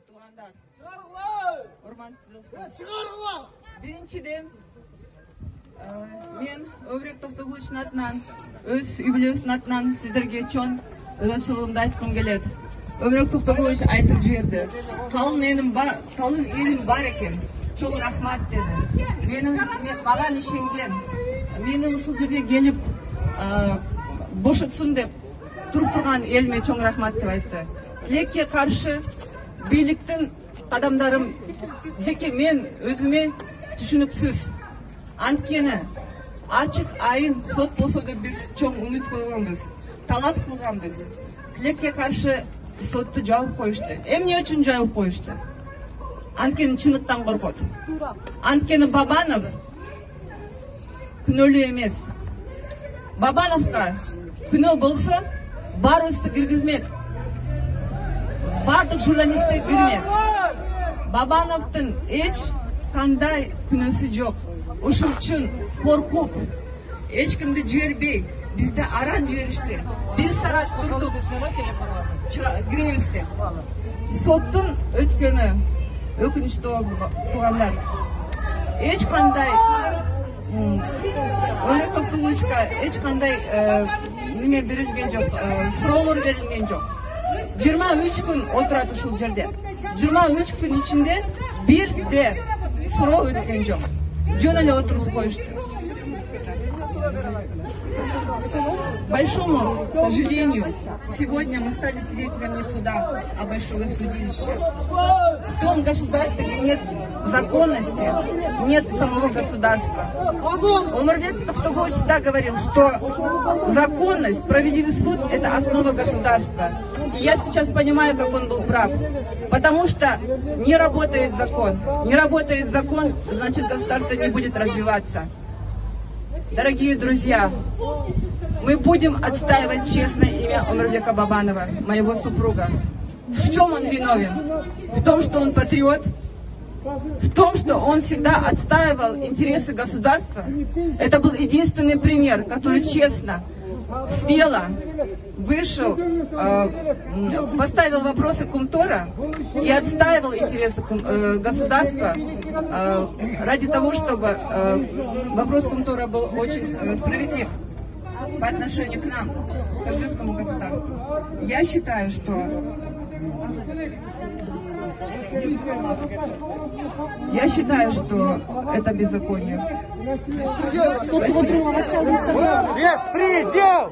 туғандар, урматтуу достор. Биринчиден, мен Өбүрөк Токтогуловичтин атынан, өз үй бүлөсүнүн атынан сиздерге чоң ыраазычылыгымды айткым келет. Өбүрөк Токтогулович айтып жиберди. Калың элим бар экен. Чоң рахмат деди. Мага ишенген, мени ушул жерге келип бошотсун деп туруп турган элиме чоң рахмат деп айтты. Тилекке каршы бийликтин кадамдарын жеке мен өзүмө түшүнүксүз. Анткени ачык айын сот болсо деп биз чоң үмүт койгонбуз, талап кылганбыз. Тилекке каршы сотты жабып коюшту. Эмне үчүн жабып коюшту? Анткени чындыктан коркот. Анткени Бабанов күнөөлүү эмес. Бабановго күнөө болсо баарыбызды киргизмек. Бардык журналистти кирмек. Бабановдун эч кандай күнөөсү жок. Ушул үчүн коркуп, эч кимди жибербей, бизди аран жиберишти. 1 саат турдук киребиз деп. Соттун өткөнү өкүнүчтүү туугандар. Эч кандай Өбүрөк Токтогуловичка эч кандай неме берилген жок, суроолор берилген жок. 23 күн отурат ушул жерде. 23 күн ичинде бирде суроо өткөн жок. Жөн эле отуруп коюшту. Большому сожалению, сегодня мы стали свидетелями суда, а большого судилища. В том государстве, где нет законности, нет самого государства. Омурбек Токтогулович всегда говорил, что законность, справедливый суд – это основа государства. И я сейчас понимаю, как он был прав. Потому что не работает закон. Не работает закон, значит, государство не будет развиваться. Дорогие друзья, мы будем отстаивать честное имя Омурбека Бабанова, моего супруга. В чем он виновен? В том, что он патриот, в том, что он всегда отстаивал интересы государства. Это был единственный пример, который честно, смело вышел, поставил вопросы Кумтора и отстаивал интересы государства ради того, чтобы вопрос Кумтора был очень справедлив по отношению к нам, к кыргызскому государству. Я считаю, что это беззаконие. Беспредел!